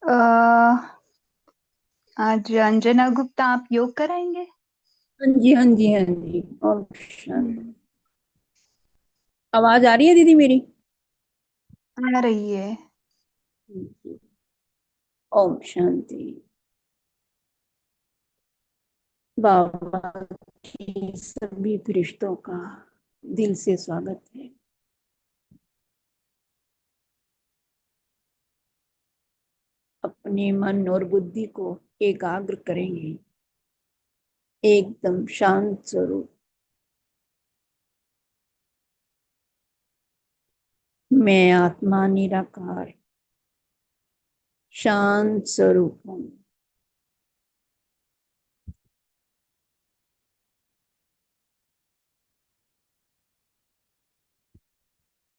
अ, आज अंजना गुप्ता आप योग कराएंगे। हाँ जी, हाँ जी, हाँ जी। ऑप्शन। हम्म। आवाज आ रही है दीदी मेरी? आ रही है। जी। ओम शांति। बाबा की सभी फरिश्तों का दिल से स्वागत है। अपने मन और बुद्धि को एकाग्र करेंगे। एकदम शांत स्वरूप। मैं आत्मा निराकार शांत स्वरूप हूँ।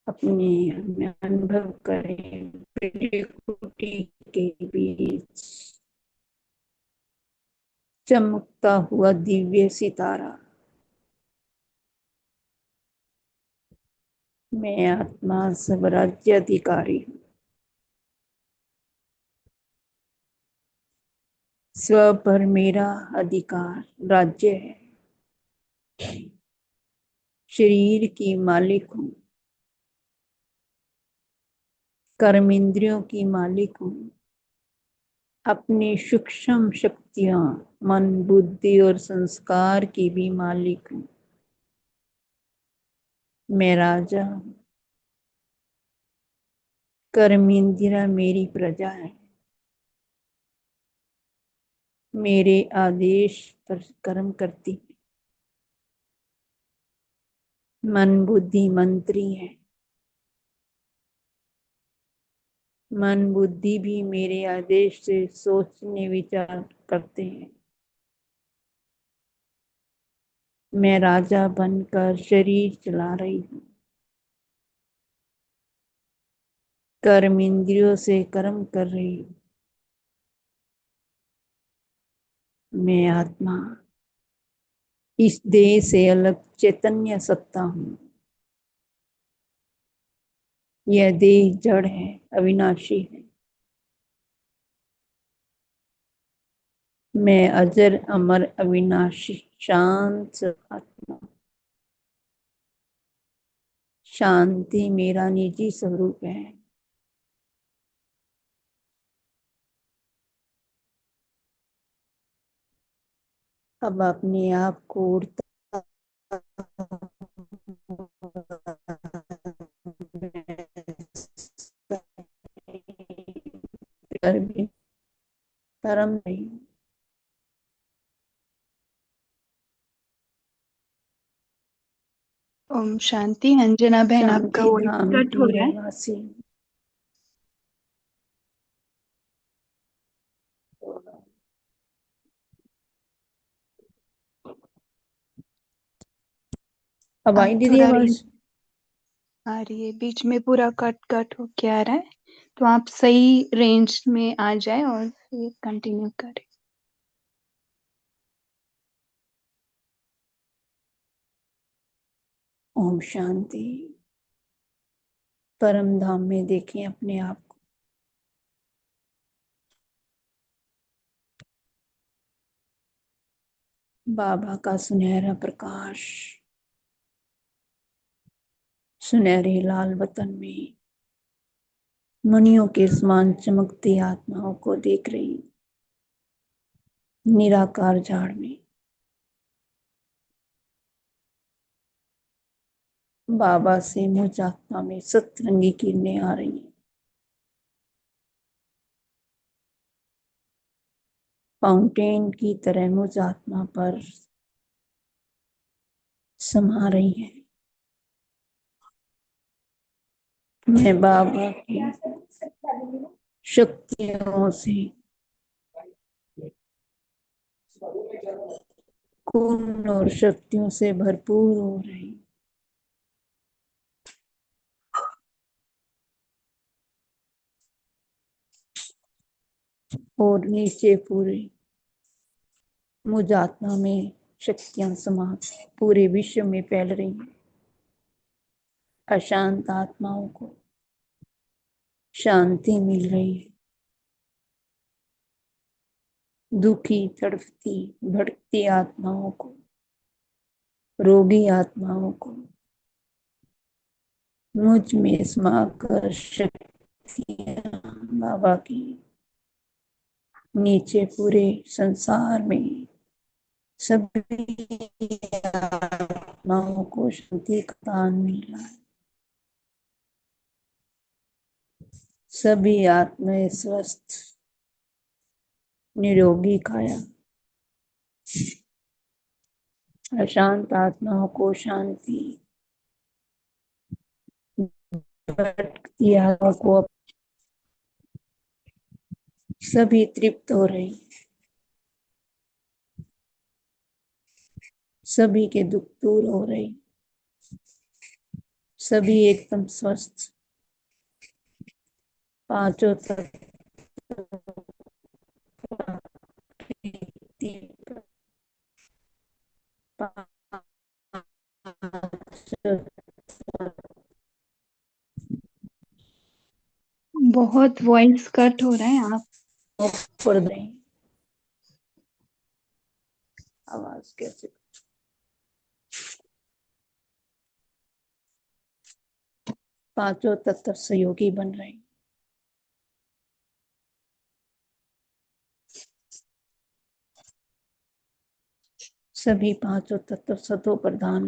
अपने में अनुभव करें, प्रकृति के बीच चमकता हुआ दिव्य सितारा। मैं आत्मा स्वराज्य अधिकारी हूँ। स्व पर मेरा अधिकार राज्य है। शरीर की मालिक हूँ। कर्म इंद्रियों की मालिक हूँ। अपनी सूक्ष्म शक्तियां, मन बुद्धि और संस्कार की भी मालिक हूँ। मैं राजा हूँ। कर्म इंद्रियां मेरी प्रजा है। मेरे आदेश पर कर्म करती है। मन बुद्धि मंत्री है। मन बुद्धि भी मेरे आदेश से सोचने विचार करते हैं। मैं राजा बनकर शरीर चला रही हूँ। कर्म इंद्रियों से कर्म कर रही हूँ। मैं आत्मा इस देह से अलग चैतन्य सत्ता हूँ। यह देह जड़ है, अविनाशी है। मैं अजर अमर अविनाशी शांत आत्मा। शांति मेरा निजी स्वरूप है। अब अपने आप को उड़ता कर भी कर्म नहीं। ओम शांति। अंजना बहन, आपका शांति वॉइस धाम कट हो की रहा है। रहवासी। अब आप आई दीदी थोड़ा रेंज आवाज? आ रही है, बीच में पूरा कट कट हो के आ रहा है। तो आप सही रेंज में आ जाए और फिर कंटिन्यू करें। ओम शांति। परम धाम में देखें अपने आप को। बाबा का सुनहरा प्रकाश सुनहरे लाल वतन में मणियों के समान चमकती आत्माओं को देख रही हूँ। निराकार झाड़ में बाबा से मुझ आत्मा में सतरंगी किरणें आ रही हैं। फाउंटेन की तरह मुझ आत्मा पर समा रही है। मैं बाबा की शक्तियों से खून और शक्तियों से भरपूर हो रही। और नीचे पूरे मुझ आत्मा में शक्तियां समा पूरे विश्व में फैल रही हैं। अशांत आत्माओं को शांति मिल रही है। दुखी, तड़पती, भटकती आत्माओं को, रोगी आत्माओं को मुझ में समाकर शक्तियां बाबा की नीचे पूरे संसार में सभी आत्माओं को शांति का दान मिल रहा है। सभी आत्माएं स्वस्थ, निरोगी काया, अशांत आत्माओं को शांति, भटकती आत्माओं को सभी तृप्त हो रही, सभी के दुख दूर हो रही, सभी एकदम स्वस्थ, पांचों तत्व बहुत वॉइस कट हो रहा है, आप पड़ रही। आवाज कैसे? पांचों तत्व सहयोगी बन रहे, सभी पांचों तत्व सतो प्रधान,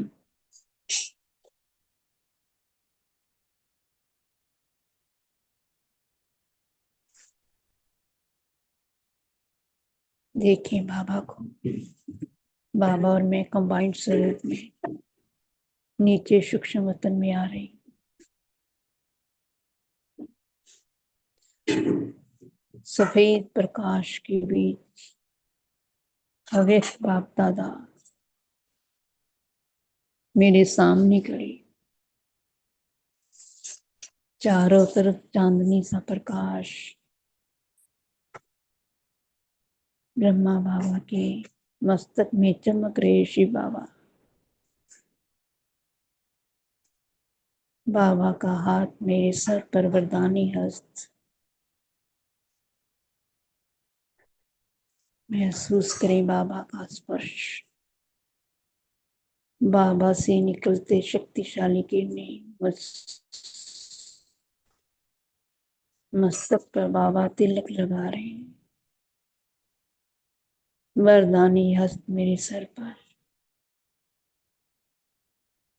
देखें बाबा को, बाबा और मैं कंबाइंड स्वरूप में नीचे सूक्ष्म वतन में आ रही। सफेद प्रकाश के बीच अव्यक्त बाप दादा मेरे सामने खड़ी, चारों तरफ चांदनी सा प्रकाश, ब्रह्मा बाबा के मस्तक में चमक रहे शिव बाबा, बाबा का हाथ मेरे सर पर वरदानी हस्त, महसूस करें बाबा का स्पर्श, बाबा से निकलते शक्तिशाली किरणें मस्तक पर बाबा तिलक लगा रहे हैं, वरदानी हस्त मेरे सर पर,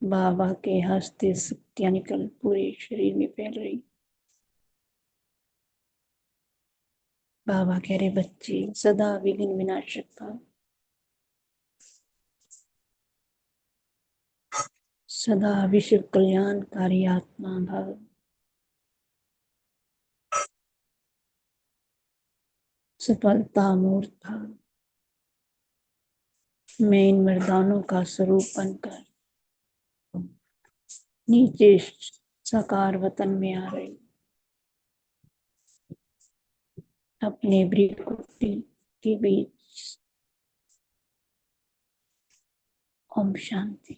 बाबा के हस्ते शक्तियां निकल पूरे शरीर में फैल रही। बाबा कह रहे बच्चे सदा विघ्न विनाशक भव, सदा विश्व कल्याणकारी आत्मा भव, सफलता मूर्त भव। मैं इन वरदानों का स्वरूप बनकर नीचे साकार वतन में आ रही, अपने भ्रिकुटी के बीच। ओम शांति।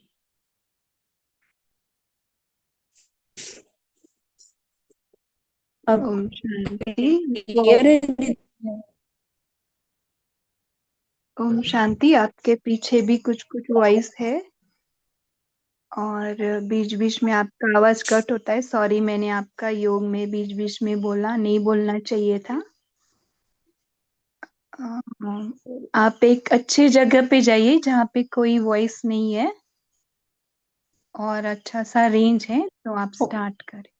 अब ओम शांति। क्लियर है? ओम शांति। आपके पीछे भी कुछ कुछ वॉइस है और बीच बीच में आपका आवाज कट होता है। सॉरी, मैंने आपका योग में बीच बीच में बोला, नहीं बोलना चाहिए था। आप एक अच्छी जगह पे जाइए जहाँ पे कोई वॉइस नहीं है और अच्छा सा रेंज है, तो आप स्टार्ट करें।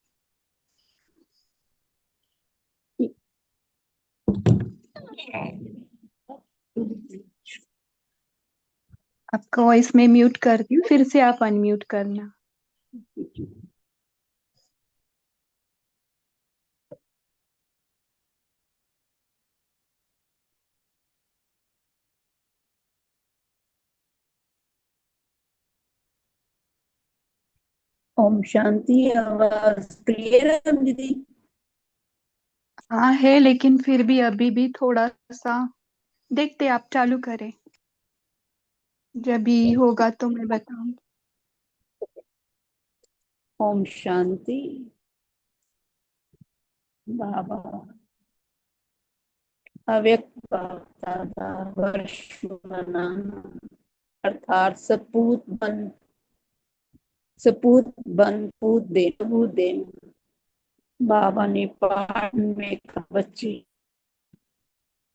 आपका वॉइस में म्यूट कर दी, फिर से आप अनम्यूट करना। ओम शांति। आवाज क्लियर है दीदी? हाँ है, लेकिन फिर भी अभी भी थोड़ा सा देखते, आप चालू करें, जब भी होगा तो मैं बताऊंगी। ओम शांति। बाबा अव्यक्त बाप दादा वर्ष मनाना, अर्थात सपूत देना। बाबा ने पाठ में कहा, बच्चे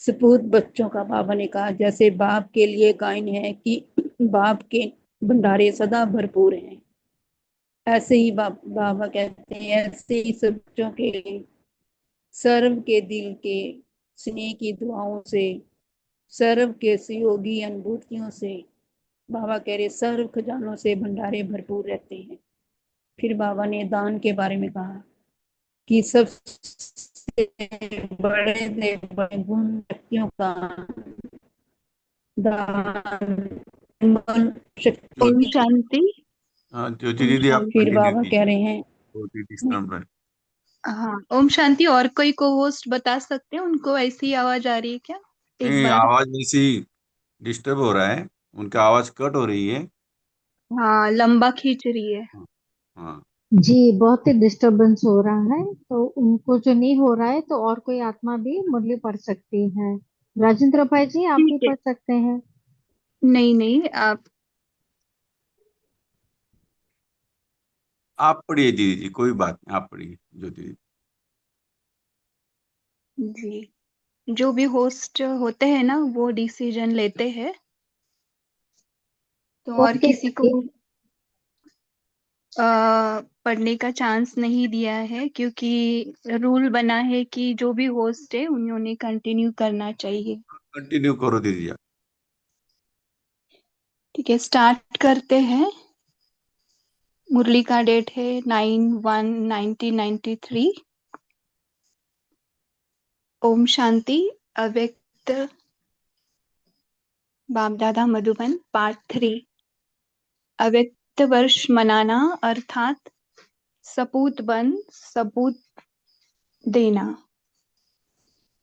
सपूत बच्चों का बाबा ने कहा, जैसे बाप के लिए कायन है कि बाप के भंडारे सदा भरपूर हैं, ऐसे ही बाबा कहते हैं, ऐसे ही सब बच्चों के लिए सर्व के दिल के स्नेह की दुआओं से, सर्व के सहयोगी अनुभूतियों से, बाबा कह रहे सर्व खजानों से भंडारे भरपूर रहते हैं। फिर बाबा ने दान के बारे में कहा कि सबसे बड़े से बड़े गुण व्यक्तियों का दान ओम शक्ति। शांति। हाँ ज्योति ओम दीदी, आप शांति। फिर कंटिन्यू बाबा कह कीजिए, रहे हैं, बहुत ही डिस्टर्ब है। हाँ, ओम शांति। और कोई को होस्ट बता सकते हैं, उनको ऐसी आवाज आ रही है क्या? एक नहीं, बार। आवाज ऐसी डिस्टर्ब हो रहा है, उनका आवाज कट हो रही है। हाँ, लंबा खींच रही है। हाँ हाँ। जी, बहुत ही डिस्टरबेंस हो रहा है, तो उनको जो नहीं हो रहा है तो और कोई आत्मा भी मुरली पढ़ सकती है। राजेंद्र भाई जी, आप भी ठीक है। पढ़ सकते हैं। नहीं नहीं, आप। आप पढ़िए दीदी जी, कोई बात नहीं, आप पढ़िए ज्योति दीदी। जी। जो भी होस्ट होते हैं ना, वो डिसीजन लेते हैं। तो और ओके किसी को दीदी। पढ़ने का चांस नहीं दिया है, क्योंकि रूल बना है कि जो भी होस्ट है उन्होंने कंटिन्यू करना चाहिए। कंटिन्यू करो दीदी आप। ठीक है, स्टार्ट करते हैं। मुरली का डेट है 9/1/1993। ओम शांति। अव्यक्त बाप दादा मधुबन, पार्ट 3। अव्यक्त वर्ष मनाना, अर्थात सपूत बन सबूत देना।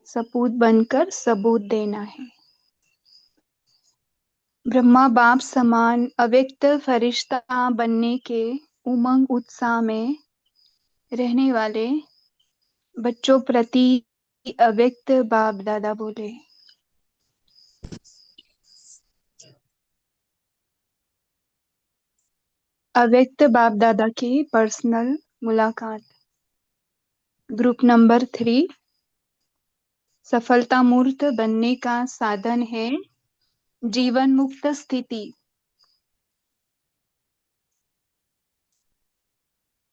सपूत बनकर सबूत देना है। ब्रह्मा बाप समान अव्यक्त फरिश्ता बनने के उमंग उत्साह में रहने वाले बच्चों प्रति अव्यक्त बाप दादा बोले। अव्यक्त बाप दादा की पर्सनल मुलाकात। Group number 3। सफलता मूर्त बनने का साधन है जीवन मुक्त स्थिति।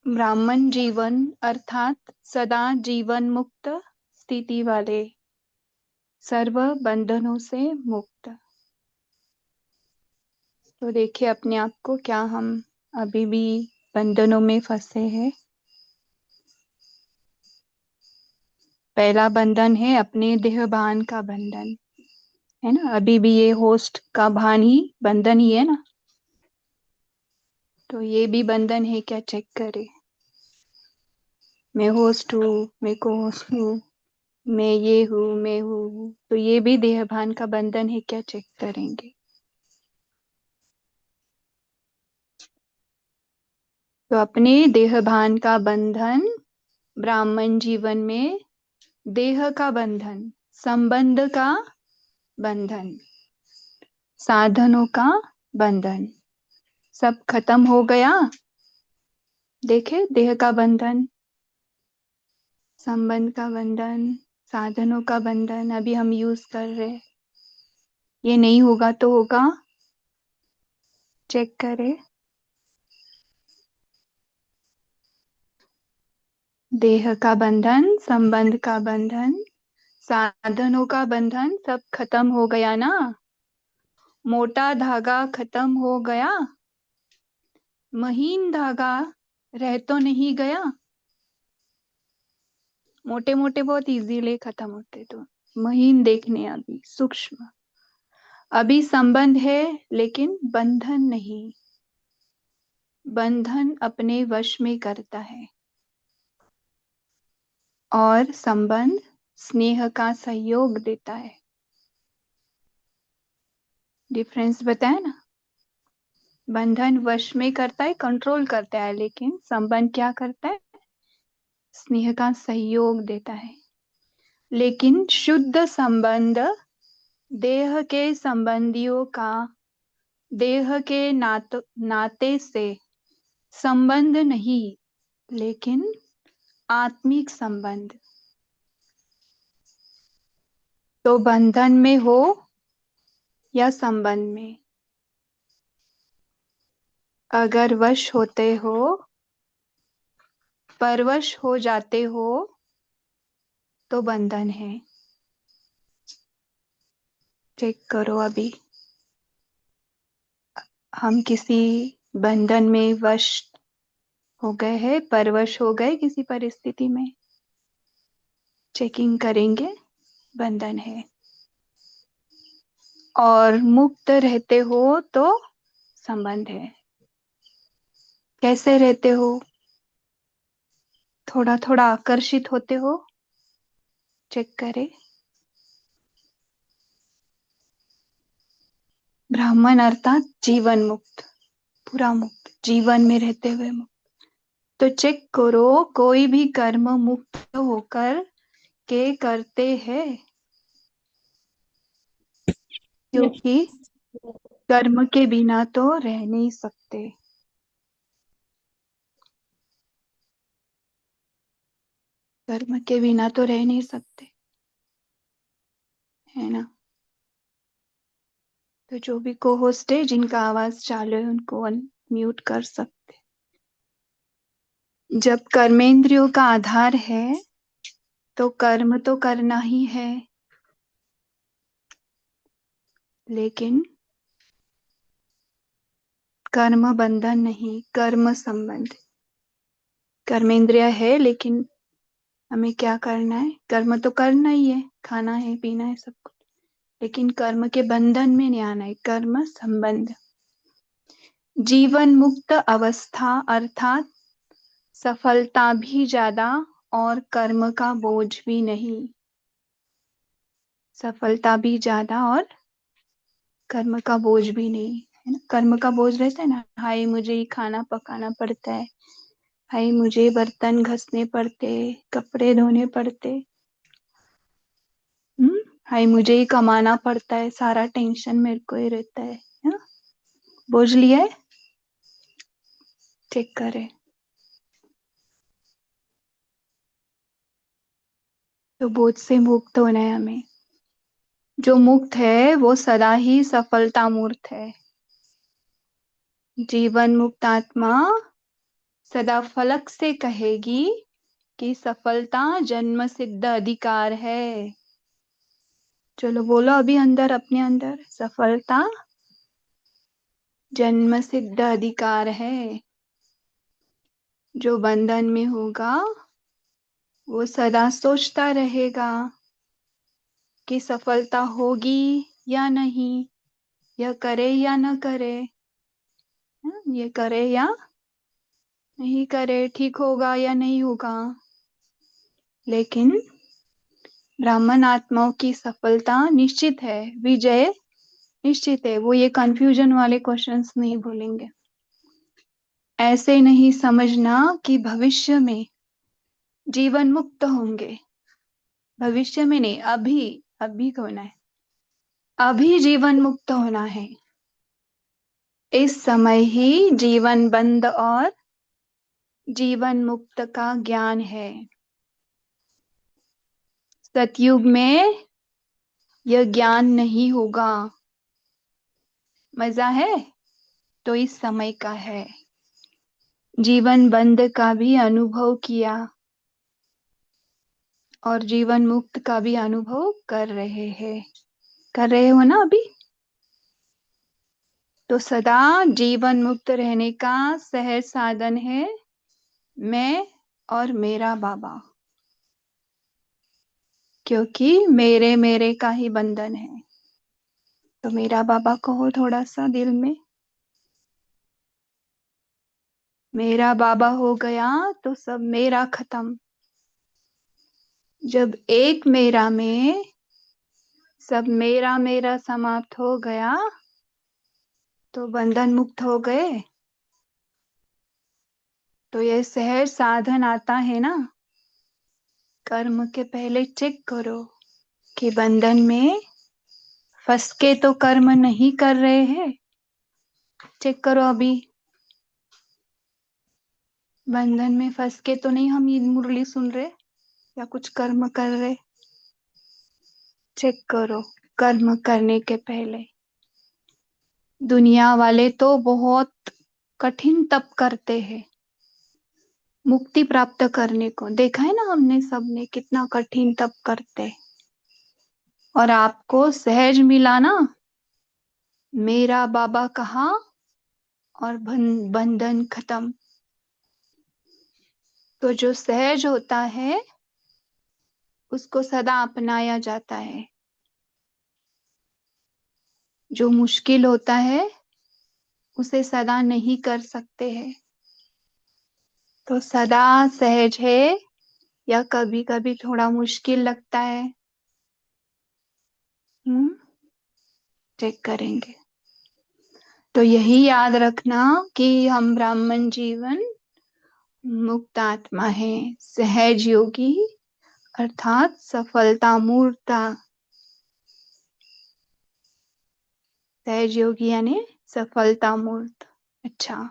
ब्राह्मण जीवन अर्थात सदा जीवन मुक्त स्थिति वाले, सर्व बंधनों से मुक्त। तो देखिए अपने आप को, क्या हम अभी भी बंधनों में फंसे हैं? पहला बंधन है अपने देह भान का बंधन, है ना। अभी भी ये होस्ट का भान ही बंधन ही है ना। तो ये भी बंधन है क्या, चेक करें। मैं होस्ट हूँ, मैं को होस्ट हूँ, मैं ये हूँ, मैं हूँ। तो ये भी देह भान का बंधन है क्या, चेक करेंगे। तो अपने देह भान का बंधन, ब्राह्मण जीवन में देह का बंधन, संबंध का बंधन, साधनों का बंधन, सब खत्म हो गया। देखे, देह का बंधन, संबंध का बंधन, साधनों का बंधन अभी हम यूज कर रहे। ये नहीं होगा तो होगा, चेक करें। देह का बंधन, संबंध का बंधन, साधनों का बंधन सब खत्म हो गया ना। मोटा धागा खत्म हो गया, महीन धागा रह तो नहीं गया। मोटे मोटे बहुत इजीली खत्म होते, तो महीन देखने अभी सूक्ष्म। अभी संबंध है लेकिन बंधन नहीं। बंधन अपने वश में करता है और संबंध स्नेह का सहयोग देता है। डिफरेंस बताया ना। बंधन वश में करता है, कंट्रोल करता है, लेकिन संबंध क्या करता है, स्नेह का सहयोग देता है। लेकिन शुद्ध संबंध देह के संबंधियों का देह के नाते से संबंध नहीं, लेकिन आत्मिक संबंध। तो बंधन में हो या संबंध में, अगर वश होते हो, परवश हो जाते हो, तो बंधन है। चेक करो, अभी हम किसी बंधन में वश हो गए हैं, परवश हो गए किसी परिस्थिति में, चेकिंग करेंगे, बंधन है। और मुक्त रहते हो तो संबंध है। कैसे रहते हो? थोड़ा थोड़ा आकर्षित होते हो, चेक करें। ब्राह्मण अर्थात जीवन मुक्त, पूरा मुक्त, जीवन में रहते हुए मुक्त। तो चेक करो, कोई भी कर्म मुक्त होकर के करते हैं, क्योंकि कर्म के बिना तो रह नहीं सकते। कर्म के बिना तो रह नहीं सकते, है ना? तो जो भी को होस्ट है, जिनका आवाज चालू है, उनको म्यूट कर सकते। जब कर्मेंद्रियों का आधार है तो कर्म तो करना ही है, लेकिन कर्म बंधन नहीं, कर्म संबंध। कर्मेंद्रिय है, लेकिन हमें क्या करना है? कर्म तो करना ही है, खाना है, पीना है, सब कुछ, लेकिन कर्म के बंधन में नहीं आना है, कर्म संबंध। जीवन मुक्त अवस्था अर्थात सफलता भी ज्यादा और कर्म का बोझ भी नहीं। सफलता भी ज्यादा और कर्म का बोझ भी नहीं, है ना? कर्म का बोझ रहता है ना, हाय मुझे ही खाना पकाना पड़ता है, हाय मुझे बर्तन घसने पड़ते, कपड़े धोने पड़ते, हाय मुझे ही कमाना पड़ता है, सारा टेंशन मेरे को ही रहता है ना? बोझ लिया है, चेक करें। तो बोझ से मुक्त होना है हमें। जो मुक्त है वो सदा ही सफलता मूर्त है। जीवन मुक्त आत्मा सदा फलक से कहेगी कि सफलता जन्म सिद्ध अधिकार है। चलो बोलो अभी अंदर, अपने अंदर, सफलता जन्म सिद्ध अधिकार है। जो बंधन में होगा वो सदा सोचता रहेगा कि सफलता होगी या नहीं, यह करे या न करे, ये करे या नहीं करे, ठीक होगा या नहीं होगा। लेकिन ब्राह्मण आत्माओं की सफलता निश्चित है, विजय निश्चित है। वो ये कंफ्यूजन वाले क्वेश्चंस नहीं बोलेंगे। ऐसे नहीं समझना कि भविष्य में जीवन मुक्त होंगे, भविष्य में नहीं, अभी, अभी होना है, अभी जीवन मुक्त होना है। इस समय ही जीवन बंद और जीवन मुक्त का ज्ञान है। सतयुग में यह ज्ञान नहीं होगा। मजा है तो इस समय का है। जीवन बंद का भी अनुभव किया और जीवन मुक्त का भी अनुभव कर रहे हैं, कर रहे हो ना अभी? तो सदा जीवन मुक्त रहने का सहज साधन है मैं और मेरा बाबा, क्योंकि मेरे मेरे का ही बंधन है। तो मेरा बाबा कहो थोड़ा सा दिल में। मेरा बाबा हो गया तो सब मेरा खत्म। जब एक मेरा में सब मेरा मेरा समाप्त हो गया तो बंधन मुक्त हो गए। तो ये सहज साधन आता है ना, कर्म के पहले चेक करो कि बंधन में फंस के तो कर्म नहीं कर रहे हैं। चेक करो अभी, बंधन में फंस के तो नहीं हम ये मुरली सुन रहे या कुछ कर्म कर रहे। चेक करो कर्म करने के पहले। दुनिया वाले तो बहुत कठिन तप करते हैं मुक्ति प्राप्त करने को, देखा है ना हमने सबने कितना कठिन तप करते। और आपको सहज मिला ना, मेरा बाबा कहा और बंधन खत्म। तो जो सहज होता है उसको सदा अपनाया जाता है, जो मुश्किल होता है उसे सदा नहीं कर सकते हैं। तो सदा सहज है या कभी कभी थोड़ा मुश्किल लगता है, चेक करेंगे। तो यही याद रखना कि हम ब्राह्मण जीवन मुक्त आत्मा है, सहज योगी अर्थात सफलता मूर्ता। सहज योगी यानी सफलता मूर्त। अच्छा,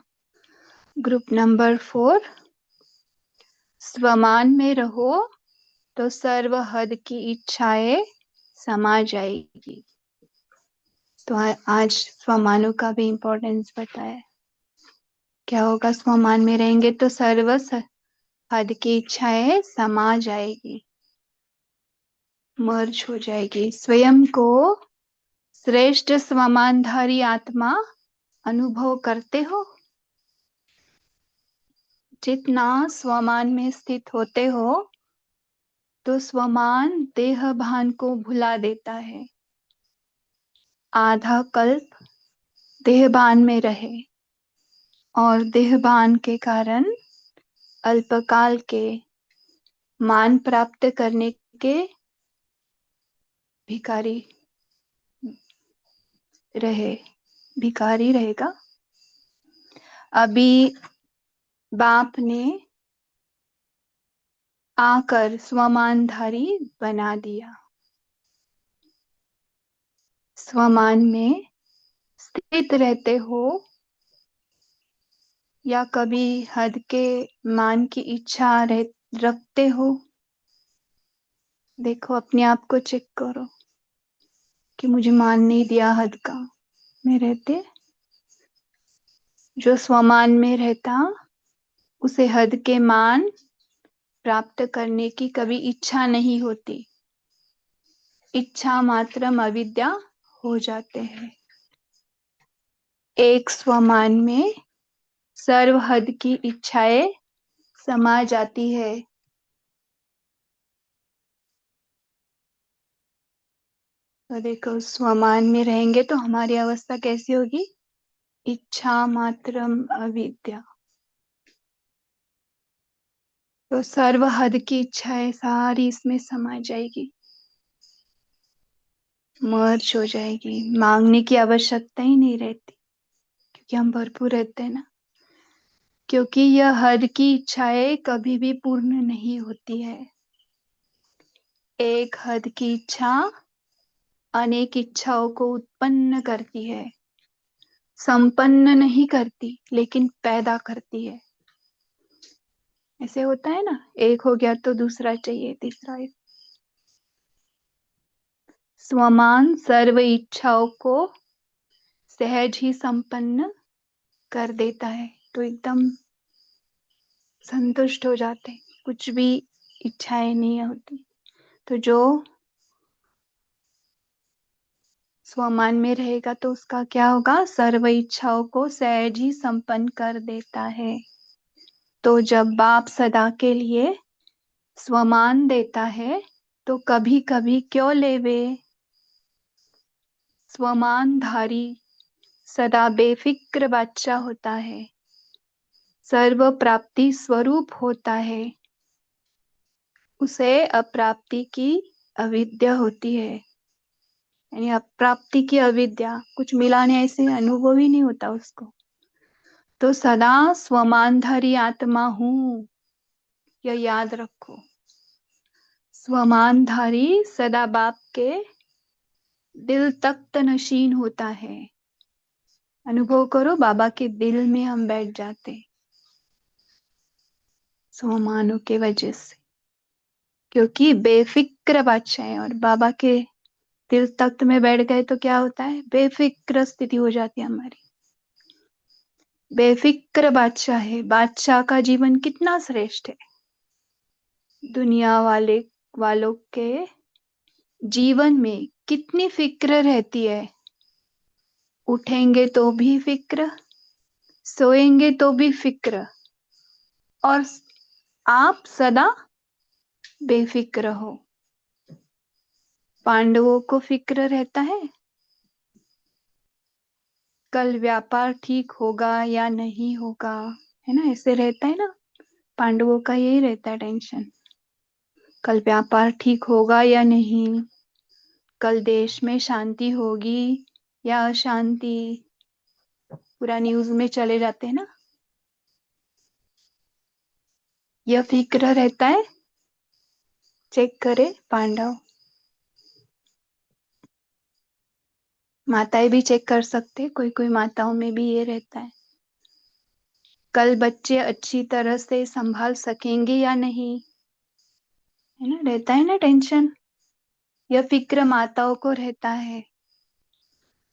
ग्रुप नंबर 4, स्वमान में रहो तो सर्व हद की इच्छाएं समा जाएगी। तो आज स्वमानों का भी इम्पोर्टेंस बताया। क्या होगा, स्वमान में रहेंगे तो सर्व हद की इच्छाएं समा जाएगी, मर्ज हो जाएगी। स्वयं को श्रेष्ठ स्वमानधारी आत्मा अनुभव करते हो। जितना स्वमान में स्थित होते हो तो स्वमान देह भान को भुला देता है। आधा कल्प देहभान में रहे और देहभान के कारण अल्पकाल के मान प्राप्त करने के भिखारी रहे, भिखारी रहेगा। अभी बाप ने आकर स्वमानधारी बना दिया, स्वमान में स्थित रहते हो या कभी हद के मान की इच्छा रखते हो। देखो अपने आप को चेक करो कि मुझे मान नहीं दिया हद का, में रहते। जो स्वमान में रहता उसे हद के मान प्राप्त करने की कभी इच्छा नहीं होती, इच्छा मात्रम अविद्या हो जाते हैं। एक स्वमान में सर्व हद की इच्छाएं समा जाती है। तो देखो स्वमान में रहेंगे तो हमारी अवस्था कैसी होगी, इच्छा मात्रम अविद्या। तो सर्व हद की इच्छाएं सारी इसमें समा जाएगी, मर्ज हो जाएगी, मांगने की आवश्यकता ही नहीं रहती क्योंकि हम भरपूर रहते हैं ना। क्योंकि यह हद की इच्छाएं कभी भी पूर्ण नहीं होती है। एक हद की इच्छा अनेक इच्छाओं को उत्पन्न करती है, संपन्न नहीं करती लेकिन पैदा करती है। ऐसे होता है ना, एक हो गया तो दूसरा चाहिए, तीसरा। स्वमान सर्व इच्छाओं को सहज ही संपन्न कर देता है, तो एकदम संतुष्ट हो जाते, कुछ भी इच्छाएं नहीं होती। तो जो स्वमान में रहेगा तो उसका क्या होगा, सर्व इच्छाओं को सहज ही संपन्न कर देता है। तो जब बाप सदा के लिए स्वमान देता है तो कभी कभी क्यों लेवे। स्वमानधारी सदा बेफिक्र बादशाह होता है, सर्व प्राप्ति स्वरूप होता है। उसे अप्राप्ति की अविद्या होती है, यानी अप्राप्ति की अविद्या, कुछ मिला नहीं ऐसे अनुभव ही नहीं होता उसको। तो सदा स्वमानधारी आत्मा हूं, यह याद रखो। स्वमानधारी सदा बाप के दिल तख्त नशीन होता है। अनुभव करो, बाबा के दिल में हम बैठ जाते सोमानों के वजह से, क्योंकि बेफिक्र बादशाह है। और बाबा के दिल तख्त में बैठ गए तो क्या होता है? बेफिक्र स्थिति हो जाती है हमारी। बेफिक्र बादशाह है। बादशाह का जीवन कितना श्रेष्ठ है। दुनिया वालों के जीवन में कितनी फिक्र रहती है। उठेंगे तो भी फिक्र, सोएंगे तो भी फिक्र, और आप सदा बेफिक्र हो। पांडवों को फिक्र रहता है, कल व्यापार ठीक होगा या नहीं होगा, है ना? ऐसे रहता है ना, पांडवों का यही रहता है टेंशन। कल व्यापार ठीक होगा या नहीं, कल देश में शांति होगी या अशांति, पूरा न्यूज में चले जाते हैं ना। यह फिक्र रहता है। चेक करे पांडव। माताएं भी चेक कर सकते, कोई कोई माताओं में भी ये रहता है, कल बच्चे अच्छी तरह से संभाल सकेंगे या नहीं, है ना? रहता है ना टेंशन। यह फिक्र माताओं को रहता है।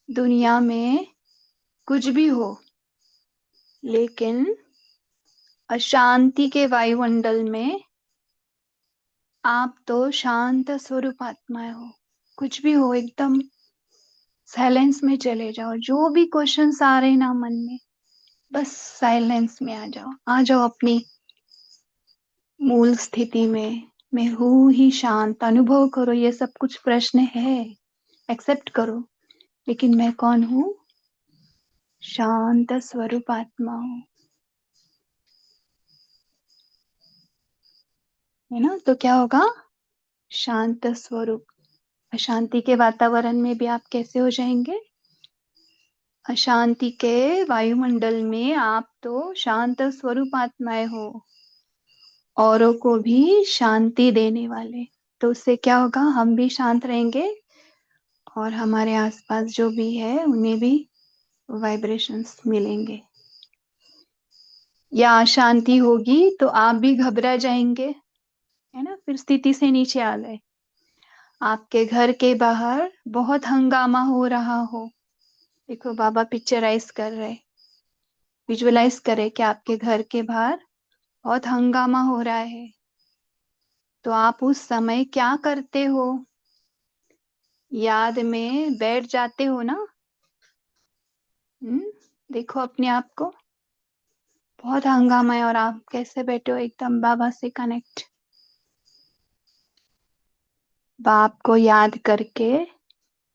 दुनिया में कुछ भी हो, लेकिन अशांति के वायुमंडल में आप तो शांत स्वरूप आत्माएं हो। कुछ भी हो, एकदम साइलेंस में चले जाओ। जो भी क्वेश्चंस आ रहे ना मन में, बस साइलेंस में आ जाओ। आ जाओ अपनी मूल स्थिति में। मैं हूं ही शांत। अनुभव करो, ये सब कुछ प्रश्न है, एक्सेप्ट करो, लेकिन मैं कौन हूं? शांत स्वरूप आत्मा हूं, है ना? तो क्या होगा? शांत स्वरूप। अशांति के वातावरण में भी आप कैसे हो जाएंगे? अशांति के वायुमंडल में आप तो शांत स्वरूप आत्माएं हो, औरों को भी शांति देने वाले। तो उससे क्या होगा? हम भी शांत रहेंगे, और हमारे आसपास जो भी है उन्हें भी वाइब्रेशंस मिलेंगे। या अशांति होगी तो आप भी घबरा जाएंगे, है ना? फिर स्थिति से नीचे आ गए। आपके घर के बाहर बहुत हंगामा हो रहा हो, देखो बाबा पिक्चराइज कर रहे, विजुअलाइज करे कि आपके घर के बाहर बहुत हंगामा हो रहा है, तो आप उस समय क्या करते हो? याद में बैठ जाते हो ना? देखो अपने आप को, बहुत हंगामा है और आप कैसे बैठे हो? एकदम बाबा से कनेक्ट। बाप को याद करके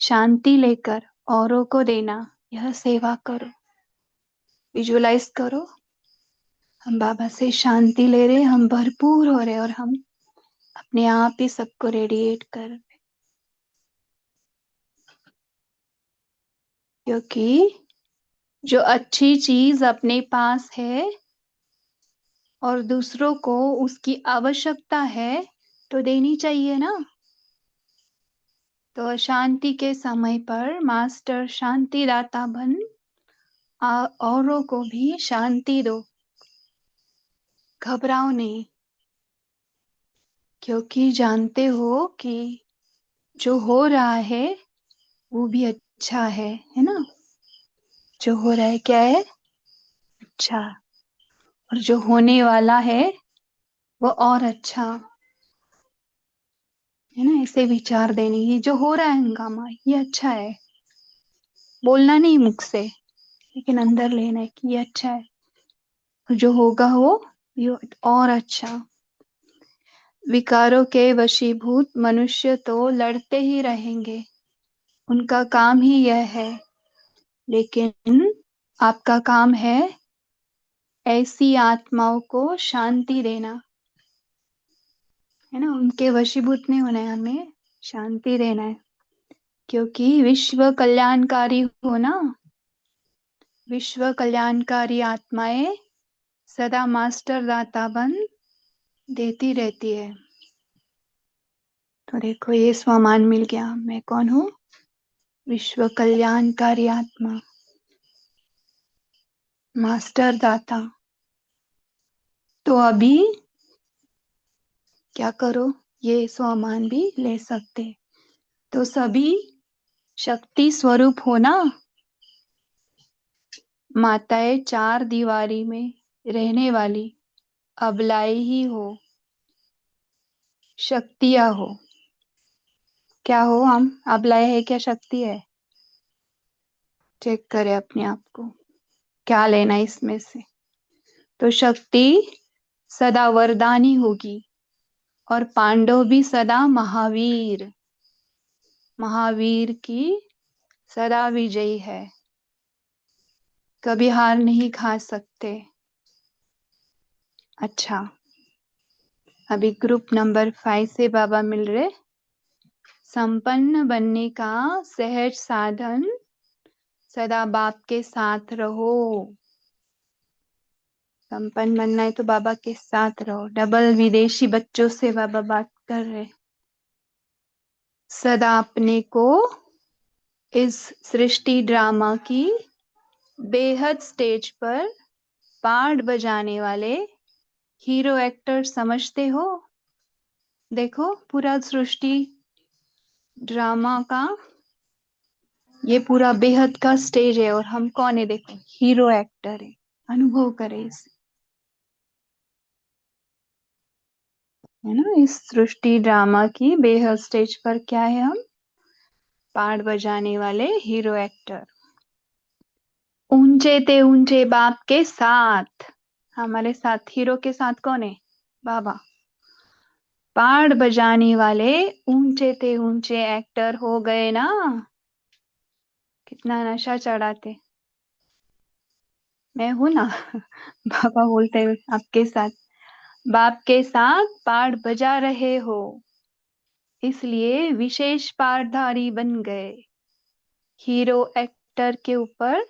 शांति लेकर औरों को देना, यह सेवा करो। विजुअलाइज करो, हम बाबा से शांति ले रहे, हम भरपूर हो रहे, और हम अपने आप ही सबको रेडिएट कर रहे। क्योंकि जो अच्छी चीज अपने पास है और दूसरों को उसकी आवश्यकता है, तो देनी चाहिए ना। तो अशांति के समय पर मास्टर शांति दाता बन औरों को भी शांति दो। घबराओ नहीं, क्योंकि जानते हो कि जो हो रहा है वो भी अच्छा है ना? जो हो रहा है क्या है? अच्छा। और जो होने वाला है वो और अच्छा, है ना? ऐसे विचार देने, ये जो हो रहा है हंगामा ये अच्छा है। बोलना नहीं मुख से, लेकिन अंदर लेना है कि ये अच्छा है, और जो होगा वो ये और अच्छा। विकारों के वशीभूत मनुष्य तो लड़ते ही रहेंगे, उनका काम ही यह है। लेकिन आपका काम है ऐसी आत्माओं को शांति देना, है ना? उनके वशीभूत नहीं होना है, हमें शांति देना है। क्योंकि विश्व कल्याणकारी हो ना, विश्व कल्याणकारी आत्माएं सदा मास्टर दाता बन देती रहती है। तो देखो ये स्वमान मिल गया, मैं कौन हूँ? विश्व कल्याणकारी आत्मा, मास्टर दाता। तो अभी क्या करो, ये स्वमान भी ले सकते। तो सभी शक्ति स्वरूप हो ना। माताएं चार दीवारी में रहने वाली अबलाएं ही हो, शक्तियां हो। क्या हो हम? अबलाएं है क्या शक्ति है? चेक करें अपने आप को, क्या लेना है इसमें से। तो शक्ति सदा वरदानी होगी और पांडव भी सदा महावीर। महावीर की सदा विजयी है, कभी हार नहीं खा सकते। अच्छा, अभी ग्रुप नंबर 5 से बाबा मिल रहे। संपन्न बनने का सहज साधन, सदा बाप के साथ रहो। संपन्न बनना है तो बाबा के साथ रहो। डबल विदेशी बच्चों से बाबा बात कर रहे। सदा अपने को इस सृष्टि ड्रामा की बेहद स्टेज पर पार्ट बजाने वाले हीरो एक्टर समझते हो। देखो, पूरा सृष्टि ड्रामा का ये पूरा बेहद का स्टेज है और हम कौन है? देखो, हीरो एक्टर है। अनुभव करें इसे, है ना। इस सृष्टि ड्रामा की बेहद स्टेज पर क्या है? हम पार्ट बजाने वाले हीरो एक्टर। ऊंचे ते ऊंचे बाप के साथ। हमारे साथ हीरो के साथ कौन है? बाबा। पार्ट बजाने वाले ऊंचे ते ऊंचे एक्टर हो गए ना। कितना नशा चढ़ाते। मैं हूं ना। बाबा बोलते हैं आपके साथ, बाप के साथ पार्ट बजा रहे हो, इसलिए विशेष पार्टधारी बन गए। हीरो एक्टर के ऊपर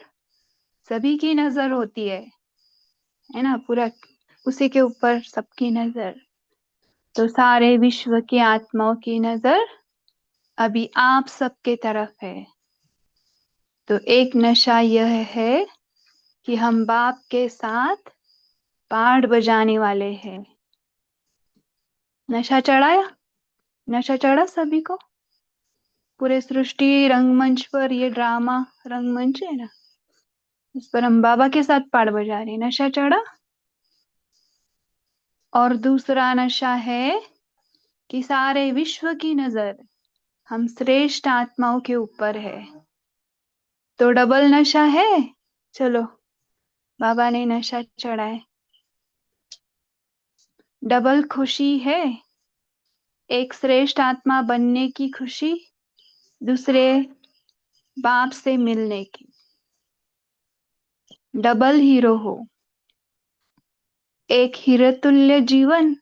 सभी की नजर होती है ना। पूरा उसी के ऊपर सबकी नजर। तो सारे विश्व की आत्माओं की नजर अभी आप सबके तरफ है। तो एक नशा यह है कि हम बाप के साथ पार्ट बजाने वाले हैं। नशा चढ़ाया? नशा चढ़ा सभी को? पूरे सृष्टि रंगमंच पर, ये ड्रामा रंगमंच है ना, इस पर हम बाबा के साथ पार्ट बजा रहे हैं। नशा चढ़ा? और दूसरा नशा है कि सारे विश्व की नजर हम श्रेष्ठ आत्माओं के ऊपर है। तो डबल नशा है। चलो, बाबा ने नशा चढ़ाए। डबल खुशी है, एक श्रेष्ठ आत्मा बनने की खुशी, दूसरे बाप से मिलने की। डबल हीरो हो, एक हीरे तुल्य जीवन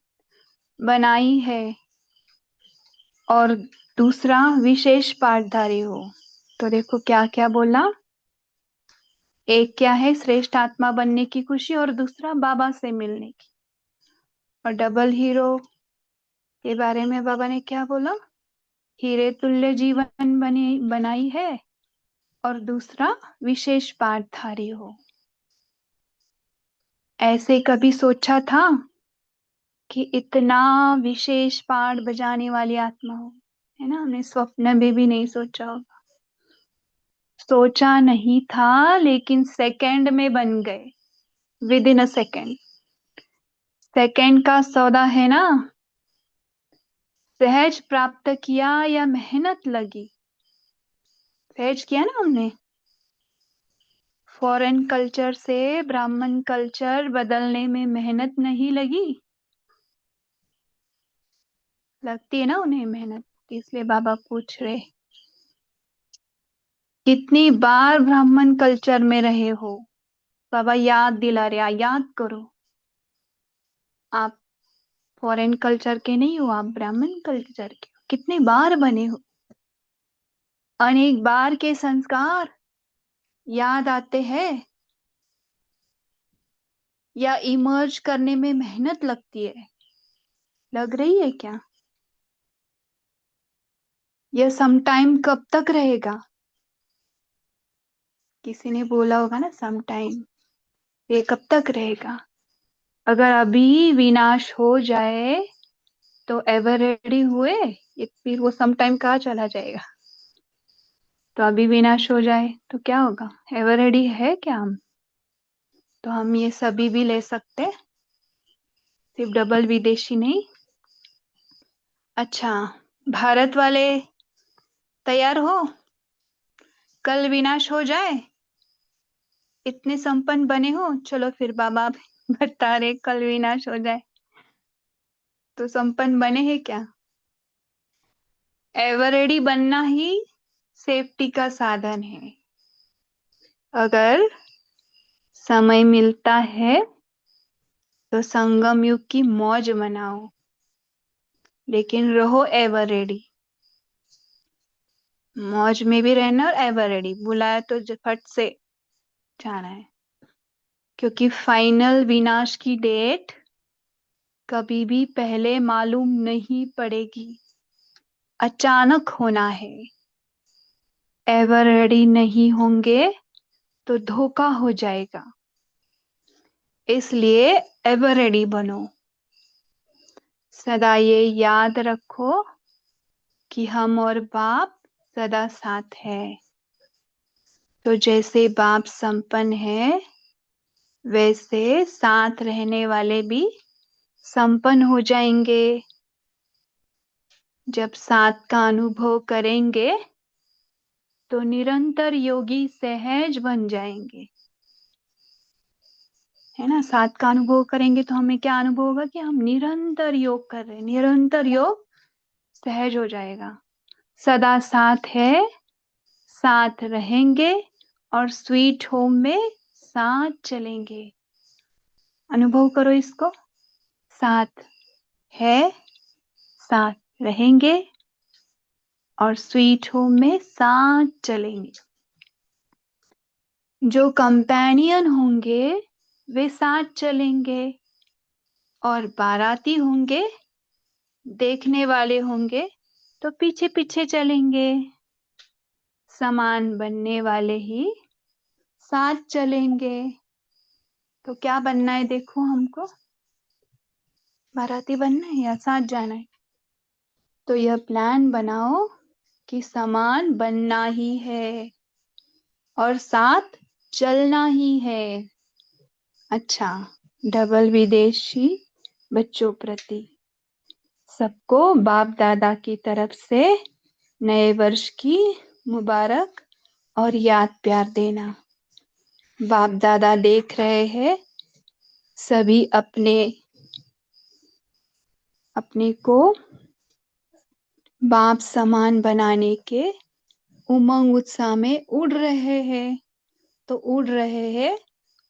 बनाई है और दूसरा विशेष पाठधारी हो। तो देखो क्या क्या बोला। एक क्या है? श्रेष्ठ आत्मा बनने की खुशी, और दूसरा बाबा से मिलने की। और डबल हीरो के बारे में बाबा ने क्या बोला? हीरे तुल्य जीवन बनाई है और दूसरा विशेष पाठधारी हो। ऐसे कभी सोचा था कि इतना विशेष पाठ बजाने वाली आत्मा हो? है ना, हमने स्वप्न में भी नहीं सोचा होगा। सोचा नहीं था, लेकिन सेकंड में बन गए। With in a second. Second का सौदा है ना। सहज प्राप्त किया या मेहनत लगी? सहज किया ना हमने। फॉरेन कल्चर से ब्राह्मण कल्चर बदलने में मेहनत नहीं लगी? लगती है ना उन्हें मेहनत, इसलिए बाबा पूछ रहे कितनी बार ब्राह्मण कल्चर में रहे हो। बाबा याद दिला रहे, याद करो। आप फॉरेन कल्चर के नहीं हो, आप ब्राह्मण कल्चर के हो। कितने बार बने हो। अनेक बार के संस्कार याद आते हैं या इमर्ज करने में मेहनत लगती है? लग रही है क्या? यह सम टाइम कब तक रहेगा? किसी ने बोला होगा ना सम टाइम, ये कब तक रहेगा? अगर अभी विनाश हो जाए तो एवर रेडी हुए, ये फिर वो सम टाइम कहाँ चला जाएगा? तो अभी विनाश हो जाए तो क्या होगा? एवर रेडी है क्या हम? तो हम ये सभी भी ले सकते, सिर्फ डबल विदेशी नहीं। अच्छा, भारत वाले तैयार हो? कल विनाश हो जाए, इतने संपन्न बने हो, चलो फिर बाबा बता रहे कल विनाश हो जाए तो संपन्न बने हैं क्या? एवर रेडी बनना ही सेफ्टी का साधन है। अगर समय मिलता है तो संगम युग की मौज मनाओ, लेकिन रहो एवर रेडी। मौज में भी रहना और एवर रेडी, बुलाया तो फट से जाना है, क्योंकि फाइनल विनाश की डेट कभी भी पहले मालूम नहीं पड़ेगी, अचानक होना है। एवर रेडी नहीं होंगे तो धोखा हो जाएगा, इसलिए एवर रेडी बनो। सदा ये याद रखो कि हम और बाप सदा साथ है। तो जैसे बाप संपन्न है, वैसे साथ रहने वाले भी संपन्न हो जाएंगे। जब साथ का अनुभव करेंगे तो निरंतर योगी सहज बन जाएंगे, है ना? साथ का अनुभव करेंगे तो हमें क्या अनुभव होगा कि हम निरंतर योग कर रहे हैं, निरंतर योग सहज हो जाएगा। सदा साथ है, साथ रहेंगे और स्वीट होम में साथ चलेंगे। अनुभव करो इसको, साथ है, साथ रहेंगे और स्वीट होम में साथ चलेंगे। जो कंपेनियन होंगे वे साथ चलेंगे, और बाराती होंगे, देखने वाले होंगे तो पीछे पीछे चलेंगे। समान बनने वाले ही साथ चलेंगे। तो क्या बनना है देखो हमको, बाराती बनना है या साथ जाना है? तो यह प्लान बनाओ कि समान बनना ही है और साथ चलना ही है। अच्छा, डबल विदेशी बच्चों प्रति सबको बाप दादा की तरफ से नए वर्ष की मुबारक और याद प्यार देना। बाप दादा देख रहे हैं, सभी अपने अपने को बाप समान बनाने के उमंग उत्साह में उड़ रहे हैं। तो उड़ रहे हैं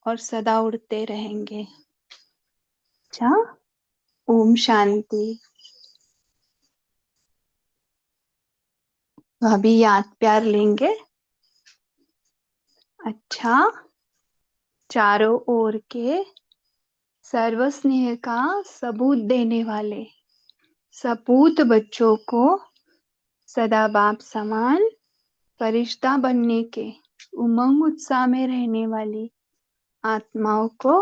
और सदा उड़ते रहेंगे। अच्छा, ओम शांति। तो अभी याद प्यार लेंगे। अच्छा, चारों ओर के सर्व स्नेह का सबूत देने वाले सपूत बच्चों को सदा बाप समान फरिश्ता बनने के उमंग उत्साह में रहने वाली आत्माओं को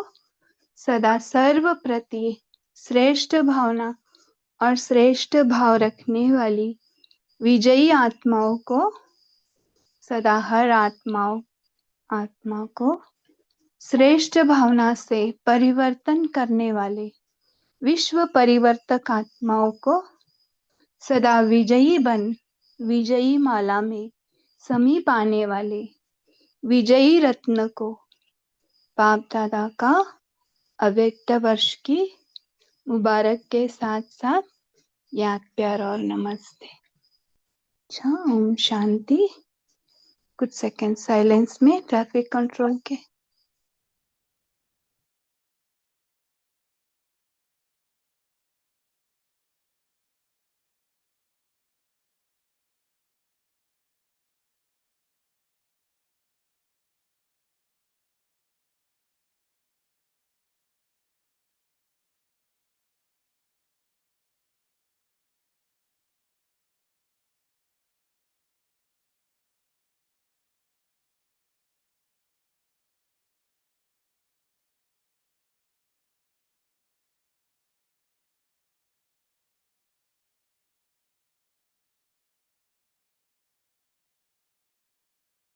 सदा सर्व प्रति श्रेष्ठ भावना और श्रेष्ठ भाव रखने वाली विजयी आत्माओं को सदा हर आत्मा को श्रेष्ठ भावना से परिवर्तन करने वाले विश्व परिवर्तक आत्माओं को सदा विजयी माला में समीप आने वाले विजयी रत्न को बाप दादा का अव्यक्त वर्ष की मुबारक के साथ साथ याद प्यार और नमस्ते। अच्छा, ओम शांति। कुछ सेकंड साइलेंस में ट्रैफिक कंट्रोल के।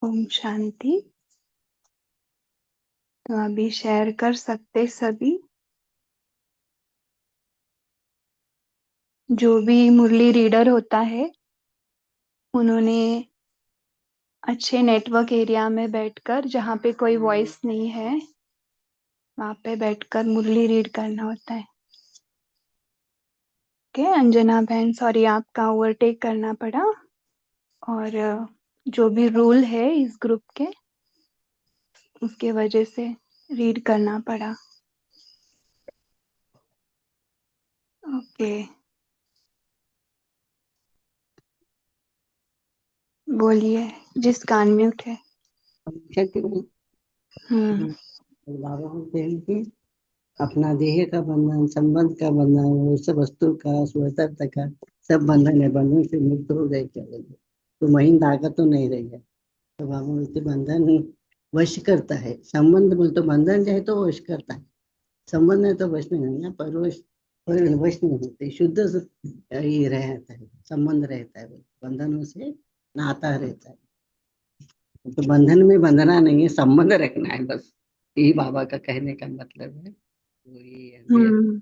ओम शांति। तो अभी शेयर कर सकते सभी, जो भी मुरली रीडर होता है उन्होंने अच्छे नेटवर्क एरिया में बैठकर, जहाँ पे कोई वॉइस नहीं है, वहां पे बैठकर मुरली रीड करना होता है। ओके अंजना बहन, सॉरी आपका ओवरटेक करना पड़ा। और जो भी रूल है इस ग्रुप के, उसके वजह से रीड करना पड़ा। ओके, बोलिए जिसका अनम्यूट है। हम्म। बाबा बोलते हैं कि अपना देह का बंधन, संबंध का बंधन, उस वस्तु का, स्वतंत्रता का सब बंधन है, बंधन से मुक्त हो गए क्या लगे तो महीन धागा तो नहीं रह गया। तो बाबा बोलते बंधन वश करता है, संबंध बोल तो बंधन चाहे तो वश करता है, संबंध है तो वश नहीं है, परवश पर वश नहीं होते, शुद्ध ये रहता है, संबंध रहता है, बंधनों से नाता रहता है। तो बंधन में बंधना नहीं है, संबंध रखना है बस, यही बाबा का कहने का मतलब है। वही है, हम्म।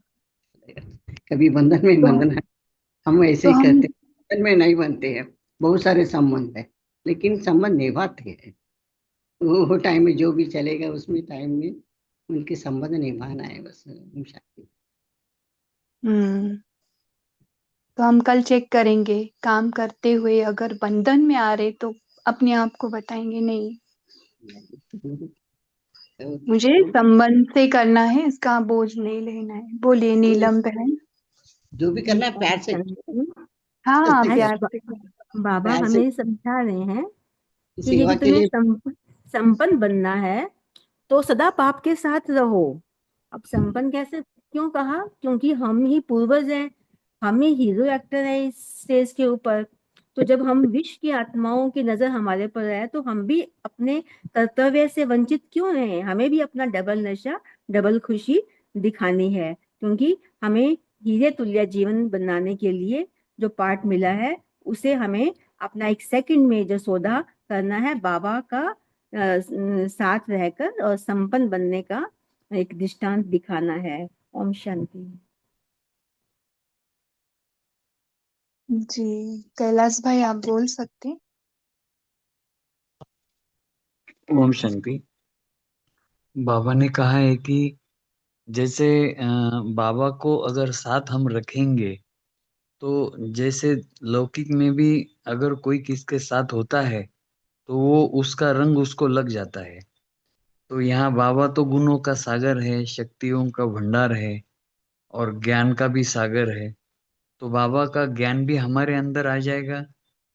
कभी बंधन में तो बंधना, हम ऐसे तो ही हम करते हैं, बंधन में नहीं बनते हैं। बहुत सारे संबंध है लेकिन संबंध निभाते हैं, वो टाइम में जो भी चलेगा उसमें टाइम में उनके संबंध निभाना है बस। शांति। हम्म, तो हम कल चेक करेंगे काम करते हुए, अगर बंधन में आ रहे तो अपने आप को बताएंगे नहीं, मुझे संबंध से करना है, इसका बोझ नहीं लेना है। बोलिए नीलम बहन। जो भी करना है प्यार से, शांति। हाँ हाँ, करते आज प्यार करो, से करो। बाबा प्यार से हमें समझा रहे हैं कि सेवा यदि के तुम्हें लिए। संपन्न बनना है तो सदा पाप के साथ रहो। अब संपन्न कैसे, क्यों कहा? क्योंकि हम ही पूर्वज हैं, हम ही हीरो एक्टर हैं इस स्टेज के ऊपर। तो जब हम विश्व की आत्माओं की नजर हमारे पर है तो हम भी अपने कर्तव्य से वंचित क्यों रहे? हमें भी अपना डबल नशा, डबल खुशी दिखानी है, क्योंकि हमें हीरे तुल्य जीवन बनाने के लिए जो पाठ मिला है उसे हमें अपना एक सेकंड में जो सौदा करना है, बाबा का साथ रहकर और संपन्न बनने का एक दृष्टांत दिखाना है। ओम शांति। जी, कैलाश भाई आप बोल सकते हैं। ओम शांति। बाबा ने कहा है कि जैसे बाबा को अगर साथ हम रखेंगे तो जैसे लौकिक में भी अगर कोई किसके साथ होता है तो वो उसका रंग उसको लग जाता है। तो यहाँ बाबा तो गुणों का सागर है, शक्तियों का भंडार है और ज्ञान का भी सागर है। तो बाबा का ज्ञान भी हमारे अंदर आ जाएगा।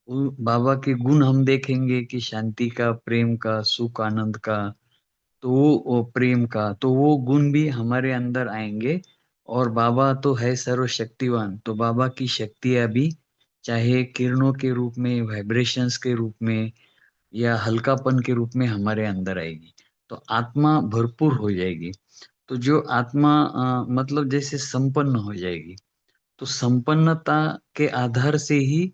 बाबा के गुण हम देखेंगे कि शांति का, प्रेम का, सुख आनंद का, तो वो प्रेम का, तो वो गुण भी हमारे अंदर आएंगे। और बाबा तो है सर्वशक्तिवान, तो बाबा की शक्तियां भी चाहे किरणों के रूप में, वाइब्रेशंस के रूप में या हल्कापन के रूप में हमारे अंदर आएगी। तो आत्मा भरपूर हो जाएगी। तो जो आत्मा मतलब जैसे संपन्न हो जाएगी, तो संपन्नता के आधार से ही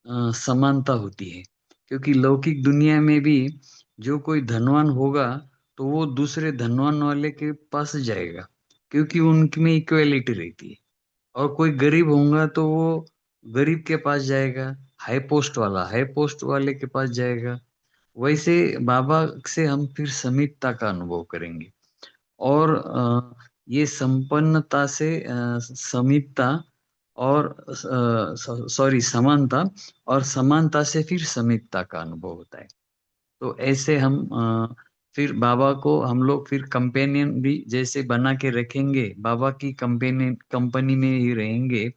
समानता होती है। क्योंकि लौकिक दुनिया में भी जो कोई धनवान होगा तो वो दूसरे धनवान वाले के पास जाएगा, क्योंकि उनमें इक्वेलिटी रहती है। और कोई गरीब होगा तो वो गरीब के पास जाएगा, हाई पोस्ट वाला हाई पोस्ट वाले के पास जाएगा। वैसे बाबा से हम फिर समीपता का अनुभव करेंगे। और ये संपन्नता से समीपता, और सॉरी समानता, और समानता से फिर समीपता का अनुभव होता है। तो ऐसे हम फिर बाबा को हम लोग फिर कंपेनियन भी जैसे बना के रखेंगे, बाबा की कंपेनियन कंपनी में ही रहेंगे।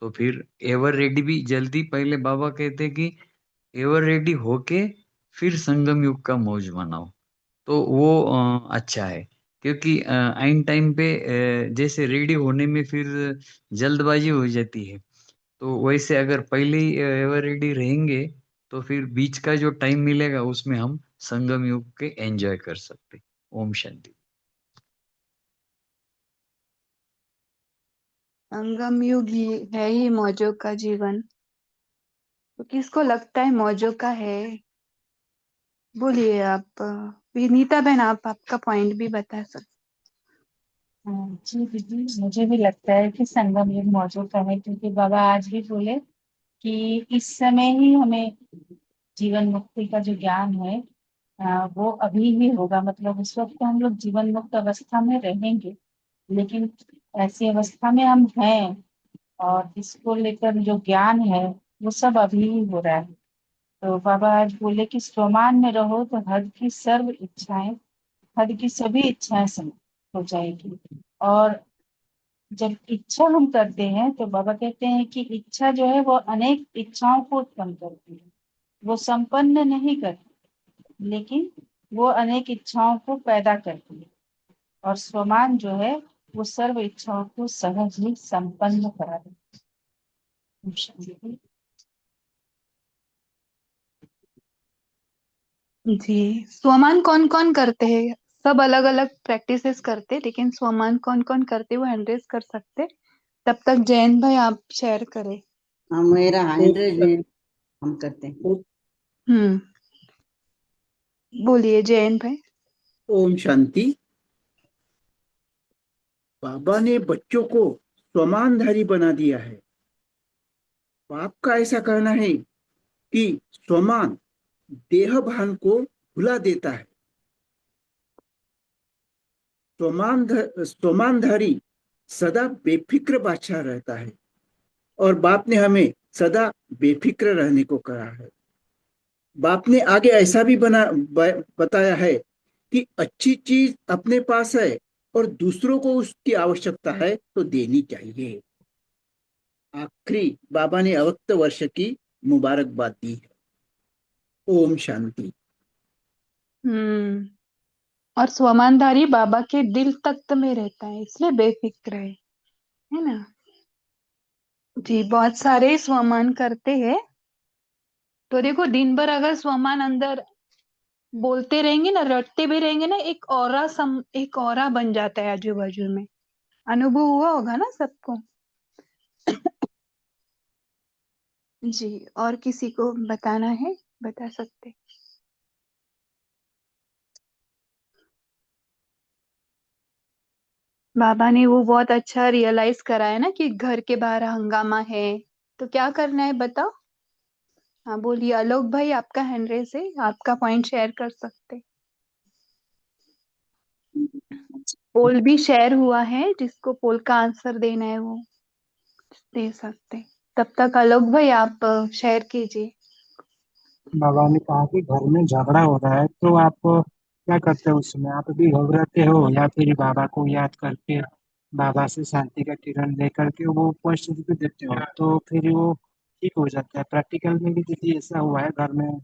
तो फिर एवर रेडी भी जल्दी, पहले बाबा कहते कि एवर रेडी होके फिर संगम युग का मौज मनाओ। तो वो अच्छा है। क्योंकि आइन टाइम पे जैसे रेडी होने में फिर जल्दबाजी हो जाती है। तो वैसे अगर पहले ही एवर रेडी रहेंगे तो फिर बीच का जो टाइम मिलेगा उसमें हम संगम युग के एंजॉय कर सकते। ओम शांति। संगम युग ही है ही मौजों का जीवन। तो किसको लगता है मौजों का है? बोलिए आप विनीता बहन, आप आपका पॉइंट भी बता सकते। जी दीदी, मुझे भी लगता है कि संगम युग मौजूद है, क्योंकि बाबा आज भी बोले कि इस समय ही हमें जीवन मुक्ति का जो ज्ञान है वो अभी ही होगा। मतलब उस वक्त तो हम लोग जीवन मुक्त अवस्था में रहेंगे, लेकिन ऐसी अवस्था में हम हैं, और इसको लेकर जो ज्ञान है वो सब अभी ही हो रहा है। तो बाबा आज बोले कि स्वमान में रहो तो हद की सर्व इच्छाएं, हद की सभी इच्छाएं हो जाएगी। और जब इच्छा हम करते हैं तो बाबा कहते हैं कि इच्छा जो है वो अनेक इच्छाओं को उत्पन्न करती है, वो संपन्न नहीं करती, लेकिन वो अनेक इच्छाओं को पैदा करती है। और स्वमान जो है वो सर्व इच्छाओं को सहज ही संपन्न करा देती है। जी, स्वमान कौन कौन करते हैं? सब अलग अलग प्रैक्टिसेस करते, लेकिन स्वमान कौन कौन करते वो हैंड रेज कर सकते। तब तक जैन भाई आप शेयर करें। हम मेरा ओम 100 में हम करते हैं। ओम- हम्म, बोलिए जैन भाई। ओम शांति। बाबा ने बच्चों को स्वमानधारी बना दिया है। बाप का ऐसा कहना है कि स्वमान देह भान को भुला देता है। स्वमानधारी सदा बेफिक्र बादशाह रहता है, और बाप ने हमें सदा बेफिक्र रहने को कहा है। बाप ने आगे ऐसा भी बताया है कि अच्छी चीज अपने पास है और दूसरों को उसकी आवश्यकता है तो देनी चाहिए। आखिरी बाबा ने अवक्त वर्ष की मुबारकबाद दी है। ओम शांति। हम्म, और स्वमानधारी बाबा के दिल तख्त में रहता है, इसलिए बेफिक्र है ना। जी, बहुत सारे स्वमान करते हैं। तो देखो, दिन भर अगर स्वमान अंदर बोलते रहेंगे ना, रटते भी रहेंगे ना, एक ऑरा बन जाता है आजू बाजू में। अनुभव हुआ होगा ना सबको। जी, और किसी को बताना है, बता सकते। बाबा ने वो बहुत अच्छा रियलाइज कराया ना कि घर के बाहर हंगामा है, तो क्या करना है बताओ। हाँ बोलिए आलोक भाई, आपका हैंड रेस है, आपका पॉइंट शेयर कर सकते। पोल भी शेयर हुआ है, जिसको पोल का आंसर देना है वो दे सकते। तब तक आलोक भाई आप शेयर कीजिए। बाबा ने कहा कि घर में झगड़ा हो रहा है, तो आप क्या करते हो? उसमें आप भी घबराते हो या फिर बाबा को याद करके बाबा से शांति का किरण लेकर के वो पॉजिटिविटी देते हो, तो फिर वो ठीक हो जाता है। प्रैक्टिकल में भी दीदी ऐसा हुआ है, घर में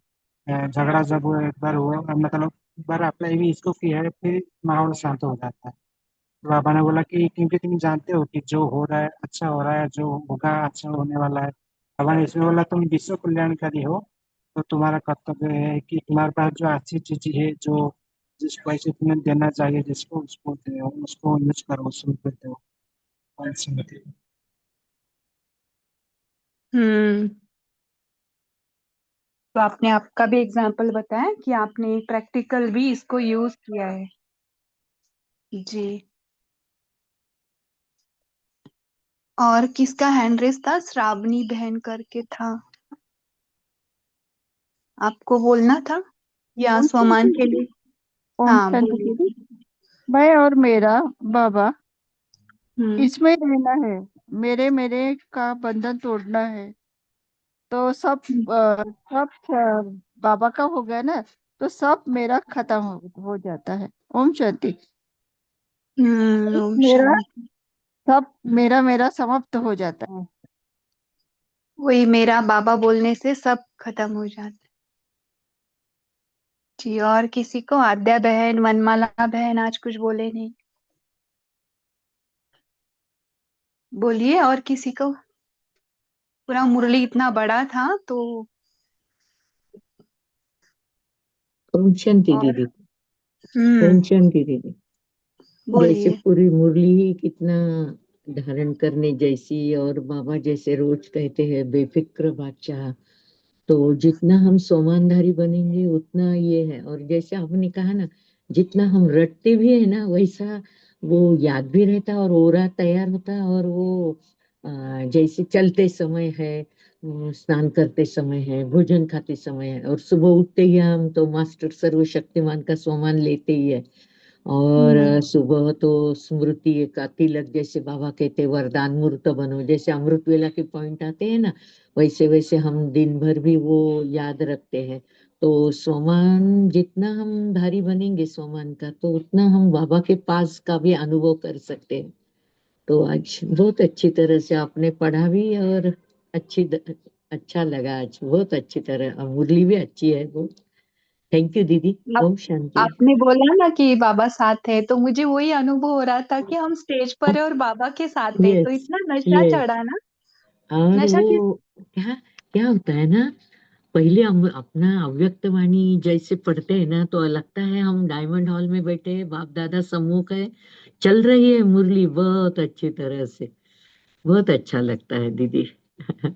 झगड़ा जब वो एक बार हुआ, मतलब एक बार अप्लाई भी इसको किया है, फिर माहौल शांत हो जाता है। तो बाबा ने बोला कि क्योंकि तुम जानते हो कि जो हो रहा है अच्छा हो रहा है, जो होगा अच्छा होने वाला है। बाबा ने इसमें बोला तुम विश्व कल्याणकारी हो, तो तुम्हारा कर्तव्य है कि तुम्हारे पास जो अच्छी चीज है, जो जिसको ऐसे तुम्हें देना चाहिए, जिसको उसको दो, उसको यूज करो, उसको फिर दो। हम्म, तो आपने आपका भी एग्जाम्पल बताया कि आपने प्रैक्टिकल भी इसको यूज किया है। जी, और किसका हैंड रेस था? श्रावणी बहन करके था, आपको बोलना था या ओम स्वमान शांति के लिए? ओम हाँ शांति बोलिए। दीदी। मैं और मेरा बाबा हम्म इसमें रहना है। मेरे मेरे का बंधन तोड़ना है। तो सब बाबा का हो गया ना, तो सब मेरा खत्म हो जाता है। ओम शांति। ओम मेरा शांति। सब मेरा मेरा समाप्त हो जाता है। वही, मेरा बाबा बोलने से सब खत्म हो जाता है। जी, और किसी को? आद्या बहन, वनमाला बहन आज कुछ बोले नहीं, बोलिए और किसी को। पूरा मुरली इतना बड़ा था तो। ओम शांति और दीदी। हम्म, ओम शांति दीदी। जैसे बोलिए। पूरी मुरली ही कितना धारण करने जैसी, और बाबा जैसे रोज कहते हैं बेफिक्र बादशाह, तो जितना हम सोमानधारी बनेंगे उतना ये है। और जैसे आपने कहा ना, जितना हम रटते भी है ना, वैसा वो याद भी रहता है और ओरा तैयार होता है। और वो जैसे चलते समय है, स्नान करते समय है, भोजन खाते समय है, और सुबह उठते ही हम तो मास्टर सर्वशक्तिमान का सोमान लेते ही है। और सुबह तो स्मृति का तिलक, जैसे बाबा कहते हैं, वरदान मूर्त बनो, जैसे अमृत वेला के पॉइंट आते हैं ना, वैसे वैसे हम दिन भर भी वो याद रखते हैं। तो सोमान जितना हम धारी बनेंगे सोमान का, तो उतना हम बाबा के पास का भी अनुभव कर सकते हैं। तो आज बहुत अच्छी तरह से आपने पढ़ा भी, और अच्छा लगा आज, बहुत अच्छी तरह। और मुरली भी अच्छी है वो। थैंक यू दीदी। आप ओम शांति। आपने बोला ना कि बाबा साथ है, तो मुझे वही अनुभव हो रहा था कि हम स्टेज पर है और बाबा के साथ है, तो यस, इतना नशा यस। चढ़ा ना। और नशा किस वो क्या क्या होता है ना, पहले हम अपना अव्यक्त वाणी जैसे पढ़ते हैं ना, तो लगता है हम डायमंड हॉल में बैठे हैं, बाप दादा सम्मुख है, चल रही है मुरली बहुत अच्छी तरह से। बहुत अच्छा लगता है दीदी। हाँ,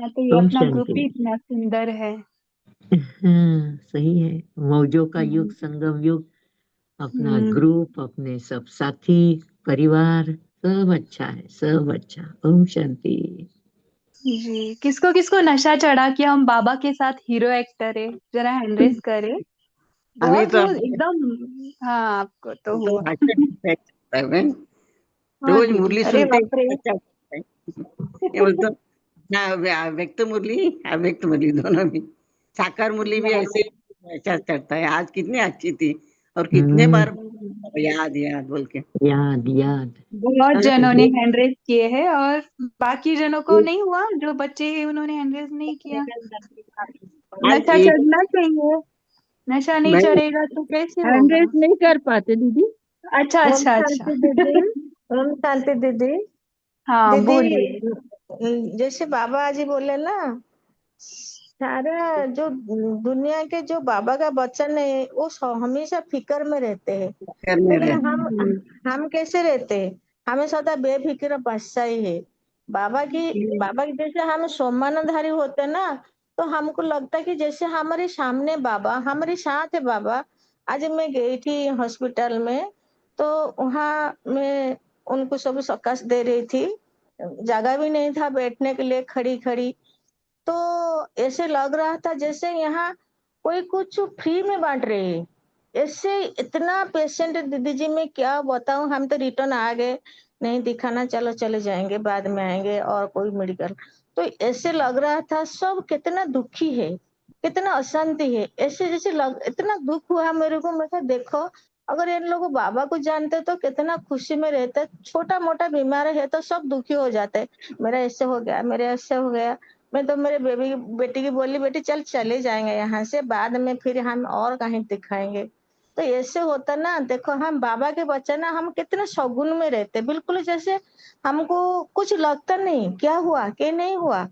तो ये ओम अपना ग्रुप शांति। ही इतना सुंदर है। हाँ सही है। मौजों का युग, हम्म, संगम युग, अपना हम्म, ग्रुप, अपने सब साथी, परिवार, सब अच्छा है, सब अच्छा। ओम शांति। जी, किसको किसको नशा चढ़ा कि हम बाबा के साथ हीरो एक्टर है, जरा हैंड रेस करे। अभी बहुत तो वो एकदम। हाँ, आपको तो तो हुआ। अच्छा लगता है बहन। हाँ रोज दीदी, मुरली अरे सुनते बाप रे। ही अच्छा लगता है। ये बोलते हाँ, व्यक्त मुरली, अव्यक्त मुरली दोनों भी। साकार मुरली भी ऐसे अच्छा चढ़ता है। आज कितनी अच्छी थी, और कितने हम्म। बार याद याद बोल के। याद याद। बहुत हाँ, जनों ने वो हैंड रेस किए हैं, और बाकी जनों को नहीं हुआ, जो बच्चे हैं उन्होंने हैंड रेस नहीं किया। आज नशा एक चढ़ना चाहिए। नशा नहीं मैं चढ़ेगा तो कैसे होगा। हैंडरेस नहीं कर पाते दीदी। अच्छा, ओम अच्छा, अच्छा। शांति दीदी। ओम शांति दीदी। हाँ, बोलिए। दीदी, जैसे बाबा जी बोले ना, सारा जो दुनिया के जो बाबा का वचन है वो हमेशा फिक्र में रहते हैं। करने लेकिन रहते। हम कैसे रहते हैं? हमें सदा बेफिक्र बादशाह ही है। बाबा की जैसे हम सम्मानधारी होते ना, तो हमको लगता है कि जैसे हमारे सामने बाबा, हमारे साथ है बाबा। आज मैं गई थी हॉस्पिटल में, तो वहाँ मैं उनको सब सकस दे रही थी। जगह भी नहीं था बैठने के लिए, खड़ी खड़ी। तो ऐसे लग रहा था जैसे यहाँ कोई कुछ फ्री में बांट रहे है। ऐसे इतना पेशेंट दीदी जी, मैं क्या बताऊं, हम तो रिटर्न आ गए, नहीं दिखाना, चलो चले जाएंगे, बाद में आएंगे और कोई मेडिकल। तो ऐसे लग रहा था सब कितना दुखी है, कितना अशांति है। ऐसे जैसे इतना दुख हुआ मेरे को। मैं कहा देखो, अगर इन लोगों बाबा को जानते तो कितना खुशी में रहते। छोटा मोटा बीमार है तो सब दुखी हो जाते, मेरा ऐसे हो गया, मेरे ऐसे हो गया। मैं तो मेरे बेटी की बोली, बेटी चल चले जाएंगे यहाँ से, बाद में फिर हम और कहीं दिखाएंगे। तो ऐसे होता ना, देखो हम बाबा के बच्चे ना, हम कितने शगुन में रहते, बिल्कुल जैसे हमको कुछ लगता नहीं क्या हुआ क्या नहीं हुआ।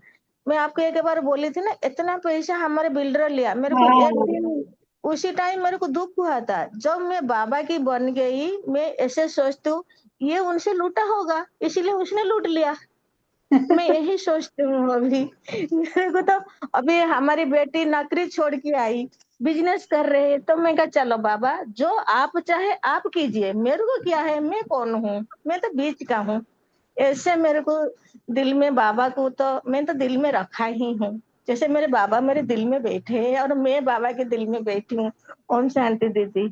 मैं आपको एक बार बोली थी ना, इतना पैसा हमारे बिल्डर लिया मेरे को एक हाँ, दिन। उसी टाइम मेरे को दुख हुआ था जब मैं बाबा की बन गई। मैं ऐसे सोचती हूँ, ये उनसे लूटा होगा इसलिए उसने लूट लिया। मैं यही सोचती हूँ अभी। मेरे को तो अभी हमारी बेटी नौकरी छोड़ के आई, बिजनेस कर रहे हैं, तो मैं कहा चलो बाबा, जो आप चाहे आप कीजिए, मेरे को क्या है, मैं कौन हूँ, मैं तो बीच का हूँ। ऐसे मेरे को दिल में बाबा को तो मैं तो दिल में रखा ही हूँ। जैसे मेरे बाबा मेरे दिल में बैठे हैं और मैं बाबा के दिल में बैठी हूँ। ओम शांति दीदी।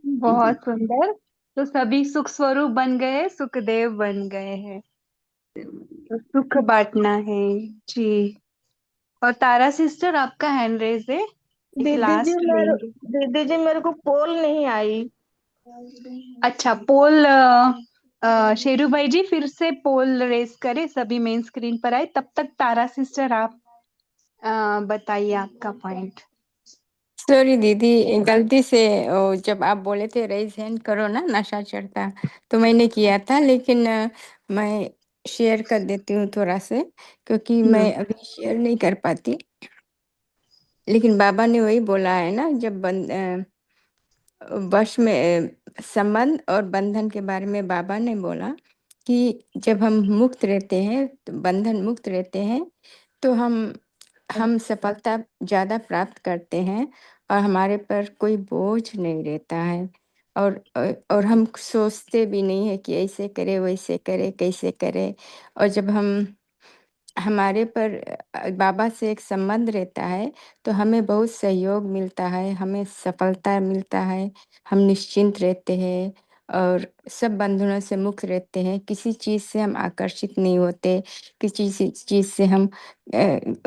बहुत सुंदर। तो सभी सुख स्वरूप बन गए, सुखदेव बन गए हैं। तो सुख बांटना है। जी। और तारा सिस्टर, आपका हैंड रेज है, एक दीदी जी लास्ट मेरे लेंगे। दीदी जी मेरे को पोल नहीं आई। अच्छा, पोल। शेरू भाई जी, फिर से पोल रेस करें, सभी मेन स्क्रीन पर आए, तब तक तारा सिस्टर आप बताइए आपका पॉइंट। सॉरी दीदी, गलती से जब आप बोले थे रेज हैंड करो ना, नशा चढ़ता, तो मैंने किया था। लेकिन मैं शेयर कर देती हूँ थोड़ा से, क्योंकि मैं अभी शेयर नहीं कर पाती। लेकिन बाबा ने वही बोला है ना, जब वश में संबंध और बंधन के बारे में बाबा ने बोला कि जब हम मुक्त रहते हैं, तो बंधन मुक्त रहते हैं, तो हम हम सफलता ज्यादा प्राप्त करते हैं और हमारे पर कोई बोझ नहीं रहता है। और हम सोचते भी नहीं है कि ऐसे करे वैसे करे कैसे करे। और जब हमारे पर बाबा से एक संबंध रहता है तो हमें बहुत सहयोग मिलता है, हमें सफलता मिलता है, हम निश्चिंत रहते हैं और सब बंधनों से मुक्त रहते हैं। किसी चीज़ से हम आकर्षित नहीं होते, किसी चीज़ से हम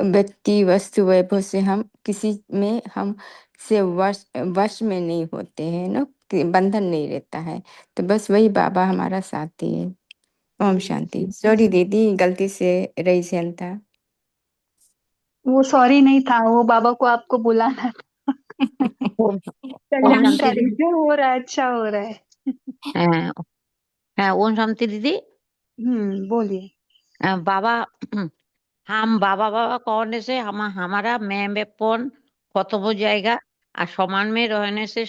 व्यक्ति वस्तु वैभव से हम किसी में हम से वश में नहीं होते हैं ना, कि बंधन नहीं रहता है। तो बस वही बाबा हमारा साथी है। ओम शांति। सॉरी दीदी, गलती से रईस हैंड था। वो सॉरी नहीं था, वो बाबा को आपको बुलाना था। ओम कल्याण शांति करें, दीदी। जो हो रहा है अच्छा हो रहा है। ओम शांति दीदी। बोलिए। बाबा हम বাবা বাবা করने से हमारा মেয়েপন খতম हो जाएगा আর সমান में रहने से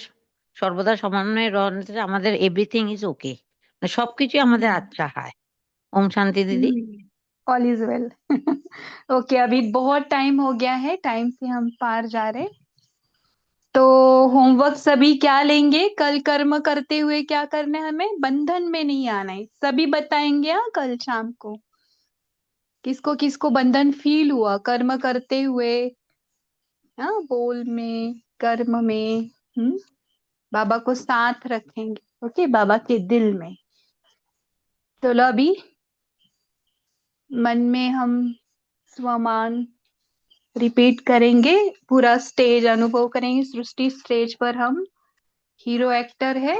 সর্বদা সমান में रहने से আমাদের এভরিথিং ইজ ওকে, সবকিছু আমাদের আচ্ছা হয়। ओम शांति दीदी। All is well. ओके, अभी बहुत टाइम हो गया है, टाइम से हम पार जा रहे। तो होमवर्क सभी क्या लेंगे, कल कर्म करते हुए क्या करना है, हमें बंधन में नहीं आना है, सभी बताएंगे। हाँ, कल शाम को किसको किसको बंधन फील हुआ कर्म करते हुए, हाँ, बोल में कर्म में। बाबा को साथ रखेंगे, ओके, बाबा के दिल में। तो लो अभी मन में हम स्वमान रिपीट करेंगे, पूरा स्टेज अनुभव करेंगे। सृष्टि स्टेज पर हम हीरो एक्टर है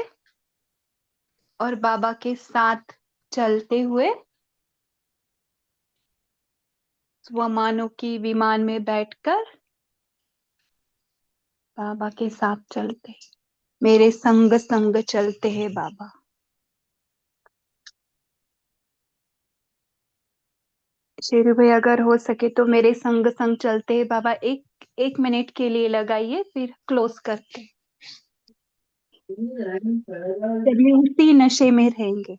और बाबा के साथ चलते हुए स्वमानों की विमान में बैठकर बाबा के साथ चलते, मेरे संग संग चलते हैं बाबा। शेरू भाई, अगर हो सके तो मेरे संग संग चलते हैं बाबा, एक मिनट के लिए लगाइए, फिर क्लोज करते हैं। चलिए, उसी नशे में रहेंगे।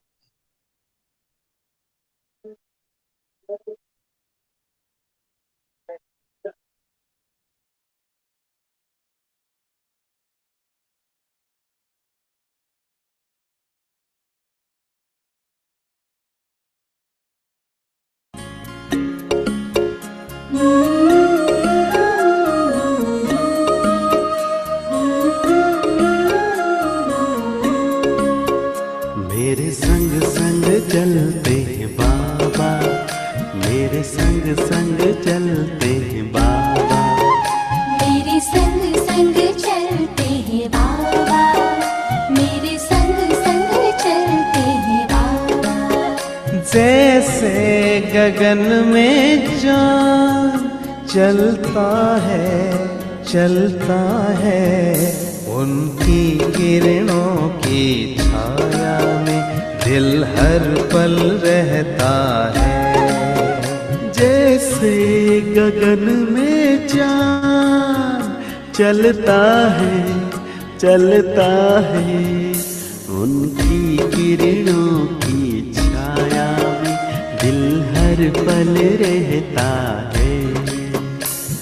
मेरे संग संग चलते हैं बाबा, मेरे संग संग चलते हैं बाबा, मेरे संग संग चलते हैं बाबा, मेरे संग संग चलते हैं बाबा। जैसे गगन में चाँद चलता है, उनकी किरणों की छाया में दिल हर पल रहता है। जैसे गगन में चाँद चलता है, उनकी किरणों की छाया में दिल हर पल रहता है।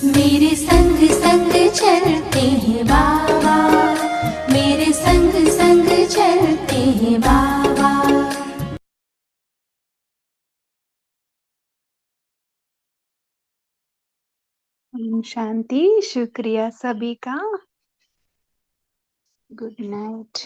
मेरे संग संग चलते हैं बाबा, मेरे संग संग चलते हैं बाबा। शांति, शुक्रिया सभी का। Good night.